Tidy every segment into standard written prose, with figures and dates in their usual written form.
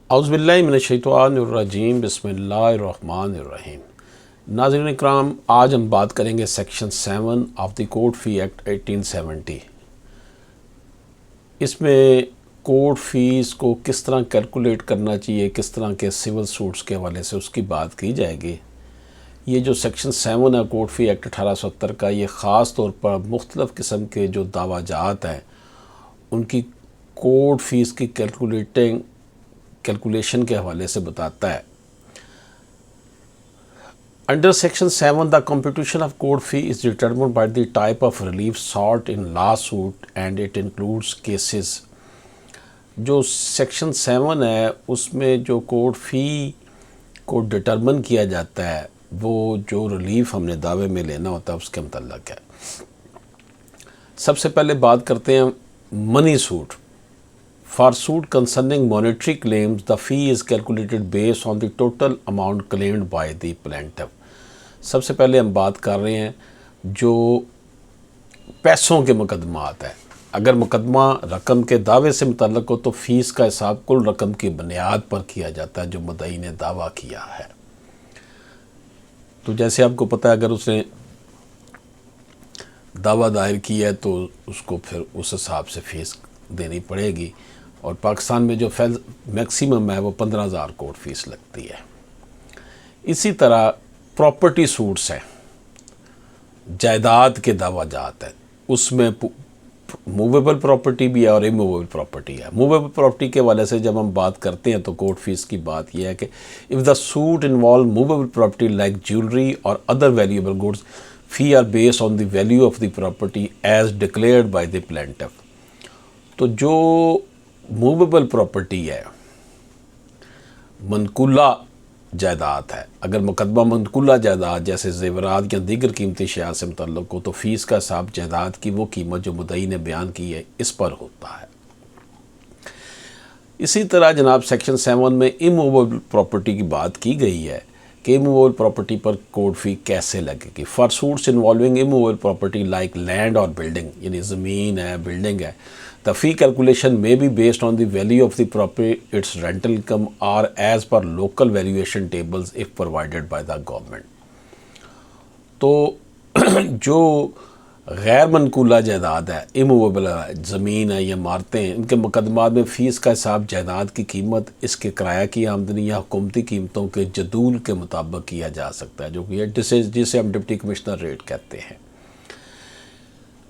اعوذ باللہ من الشیطان الرجیم، بسم اللہ الرحمن الرحیم۔ ناظرین اکرام، آج ہم بات کریں گے سیکشن 7 آف دی کورٹ فی ایکٹ 1870۔ اس میں کورٹ فیس کو کس طرح کیلکولیٹ کرنا چاہیے، کس طرح کے سول سوٹس کے حوالے سے اس کی بات کی جائے گی۔ یہ جو سیکشن 7 ہے کورٹ فی ایکٹ 1870 کا، یہ خاص طور پر مختلف قسم کے جو دعویٰ جات ہیں ان کی کورٹ فیس کی کیلکولیشن کے حوالے سے بتاتا ہے۔ Under Section 7, the computation of court fee is determined by the type of relief sought in lawsuit and it includes cases۔ جو سیکشن 7 ہے اس میں جو کورٹ فی کو ڈٹرمن کیا جاتا ہے وہ جو ریلیف ہم نے دعوے میں لینا ہوتا ہے اس کے متعلق ہے۔ سب سے پہلے بات کرتے ہیں منی suit. For suit concerning monetary claims, the fee is calculated based on the total amount claimed by the plaintiff۔ سب سے پہلے ہم بات کر رہے ہیں جو پیسوں کے مقدمات ہیں۔ اگر مقدمہ رقم کے دعوے سے متعلق ہو تو فیس کا حساب کل رقم کی بنیاد پر کیا جاتا ہے جو مدعی نے دعویٰ کیا ہے۔ تو جیسے آپ کو پتہ ہے اگر اس نے دعویٰ دائر کیا ہے تو اس کو پھر اس حساب سے فیس دینی پڑے گی، اور پاکستان میں جو میکسیمم ہے وہ 15,000 کورٹ فیس لگتی ہے۔ اسی طرح پراپرٹی سوٹس ہیں، جائیداد کے دعویٰ جات ہیں، اس میں موویبل پراپرٹی بھی ہے اور اموویبل پراپرٹی ہے۔ موویبل پراپرٹی کے حوالے سے جب ہم بات کرتے ہیں تو کورٹ فیس کی بات یہ ہے کہ of the suit involve movable property like jewellery اور other valuable goods, fee are based on the value of the property as declared by the plaintiff. تو جو موویبل پراپرٹی ہے، منقولہ جائیداد ہے، اگر مقدمہ منقولہ جائیداد جیسے زیورات یا دیگر قیمتی اشیاء سے متعلق ہو تو فیس کا حساب جائیداد کی وہ قیمت جو مدعی نے بیان کی ہے اس پر ہوتا ہے۔ اسی طرح جناب سیکشن 7 میں اموویبل پراپرٹی کی بات کی گئی ہے کہ اموویبل پراپرٹی پر کورٹ فی کیسے لگے گی۔ For suits involving immovable property like land اور بلڈنگ، یعنی زمین ہے، بلڈنگ ہے، the fee calculation may be based on the value of the property, its rental income, or as per local valuation tables if provided by the government۔ تو جو غیر منقولہ جائیداد ہے، اموویبل ہے، زمین ہے یا عمارتیں ہیں، ان کے مقدمات میں فیس کا حساب جائیداد کی قیمت، اس کے کرایہ کی آمدنی یا حکومتی قیمتوں کے جدول کے مطابق کیا جا سکتا ہے، جو کہ جسے ہم ڈپٹی کمشنر ریٹ کہتے ہیں۔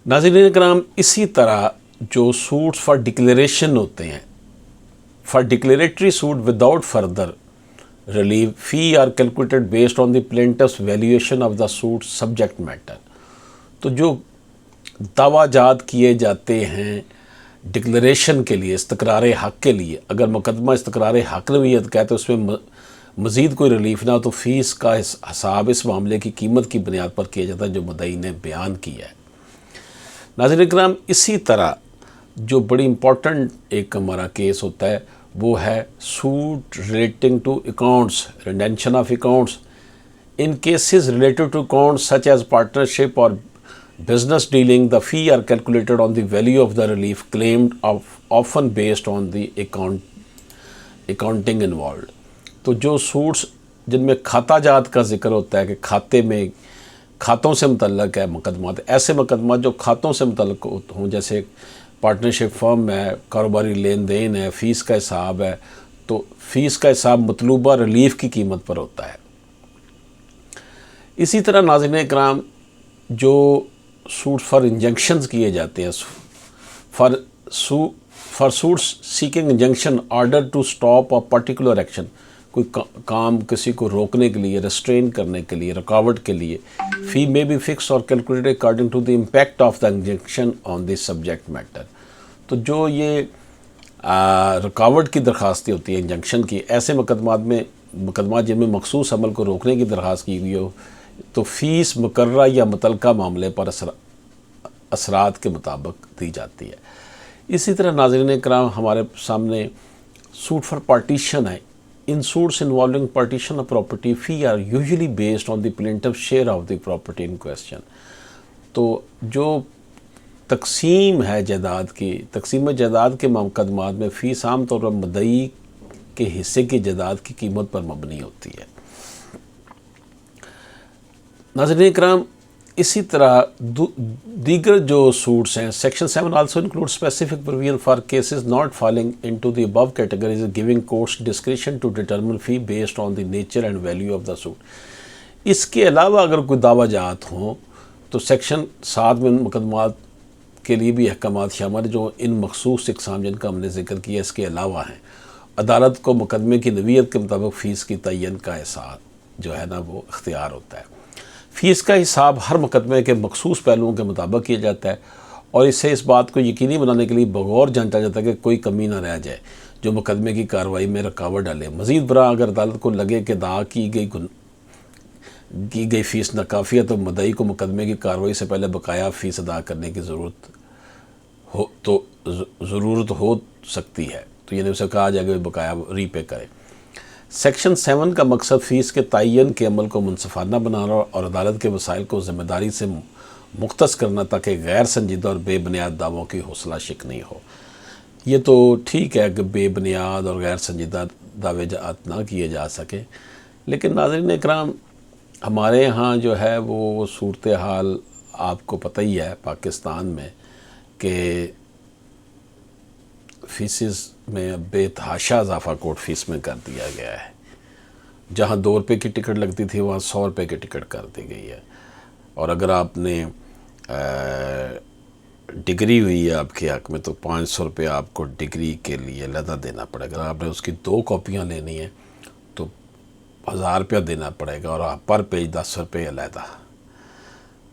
ناظرین کرام، اسی طرح جو سوٹس فار ڈکلیریشن ہوتے ہیں، for declaratory suit without further relief, fee are calculated based on the plaintiff's valuation of the suit subject matter. تو جو دعویٰ جات کیے جاتے ہیں ڈکلیریشن کے لیے، استقرار حق کے لیے، اگر مقدمہ استقرار حق نوعیت کا ہے تو اس میں مزید کوئی ریلیف نہ ہو تو فیس کا حساب اس معاملے کی قیمت کی بنیاد پر کیا جاتا ہے جو مدعی نے بیان کیا ہے۔ ناظرین کرام، اسی طرح جو بڑی امپورٹنٹ ایک ہمارا کیس ہوتا ہے وہ ہے suit relating to accounts, rendition of accounts. In cases related to accounts such as partnership اور business dealing, the fee are calculated on the value of the relief claimed often based on the accounting involved. تو جو suits جن میں کھاتہ جات کا ذکر ہوتا ہے کہ کھاتے میں کھاتوں سے متعلق ہے مقدمات، ایسے مقدمات جو کھاتوں سے متعلق ہوں، جیسے پارٹنرشپ فرم ہے، کاروباری لین دین ہے، فیس کا حساب ہے، تو فیس کا حساب مطلوبہ ریلیف کی قیمت پر ہوتا ہے۔ اسی طرح ناظرین اکرام، جو سوٹ فار انجنکشنز کیے جاتے ہیں، for suits seeking injunction order to stop اور پرٹیکولر ایکشن، کوئی کام کسی کو روکنے کے لیے، ریسٹرین کرنے کے لیے، رکاوٹ کے لیے، fee may be fix or calculated according to the impact of the injunction on the subject matter. تو جو یہ رکاوٹ کی درخواستیں ہوتی ہیں انجنکشن کی، ایسے مقدمات جن میں مخصوص عمل کو روکنے کی درخواست کی ہوئی ہو تو فیس مقررہ یا متعلقہ معاملے پر اثرات کے مطابق دی جاتی ہے۔ اسی طرح ناظرین کرام، ہمارے سامنے سوٹ فار پارٹیشن ہے۔ In suits involving partition of property, fee are usually based on the plaintiff's share of the property in question۔ تو جو تقسیم ہے جائیداد کی، تقسیم جائیداد کے مقدمات میں فیس عام طور پر مدعی کے حصے کی جائیداد کی قیمت پر مبنی ہوتی ہے۔ ناظرین اکرام، اسی طرح دیگر جو سوٹس ہیں، section 7 also include specific provision for cases not falling into the above categories giving courts discretion to determine fee based on the nature and value of the suit. اس کے علاوہ اگر کوئی دعویٰ جات ہوں تو سیکشن 7 میں مقدمات کے لیے بھی احکامات شامل ہیں جو ان مخصوص اقسام جن کا ہم نے ذکر کیا اس کے علاوہ ہیں۔ عدالت کو مقدمے کی نوعیت کے مطابق فیس کی تعین کا احساس جو ہے نا وہ اختیار ہوتا ہے۔ فیس کا حساب ہر مقدمے کے مخصوص پہلوؤں کے مطابق کیا جاتا ہے اور اس سے اس بات کو یقینی بنانے کے لیے بغور جانچا جاتا ہے کہ کوئی کمی نہ رہ جائے جو مقدمے کی کارروائی میں رکاوٹ ڈالے۔ مزید برآں اگر عدالت کو لگے کہ ادا کی گئی فیس ناکافی ہے تو مدعی کو مقدمے کی کارروائی سے پہلے بقایا فیس ادا کرنے کی ضرورت ہو سکتی ہے، تو یعنی اسے کہا جائے کہ بقایا ری پے کرے۔ سیکشن 7 کا مقصد فیس کے تعین کے عمل کو منصفانہ بنانا اور عدالت کے وسائل کو ذمہ داری سے مختص کرنا تاکہ غیر سنجیدہ اور بے بنیاد دعووں کی حوصلہ شکنی ہو۔ یہ تو ٹھیک ہے کہ بے بنیاد اور غیر سنجیدہ دعوے جات نہ کیے جا سکے، لیکن ناظرین اکرام ہمارے ہاں جو ہے وہ صورتحال آپ کو پتہ ہی ہے پاکستان میں کہ فیسز میں بے تحاشا اضافہ کورٹ فیس میں کر دیا گیا ہے۔ جہاں 2 روپے کی ٹکٹ لگتی تھی وہاں 100 روپے کی ٹکٹ کر دی گئی ہے، اور اگر آپ نے ڈگری ہوئی ہے آپ کے حق میں تو 500 روپے آپ کو ڈگری کے لیے علیحدہ دینا پڑے گا۔ اگر آپ نے اس کی 2 کاپیاں لینی ہیں تو 1000 روپیہ دینا پڑے گا، اور پر پیج 10 روپے علیحدہ۔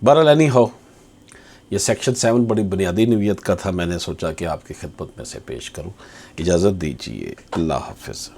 بہرحال ہو، یہ سیکشن 7 بڑی بنیادی نوعیت کا تھا، میں نے سوچا کہ آپ کی خدمت میں سے پیش کروں۔ اجازت دیجیے، اللہ حافظ۔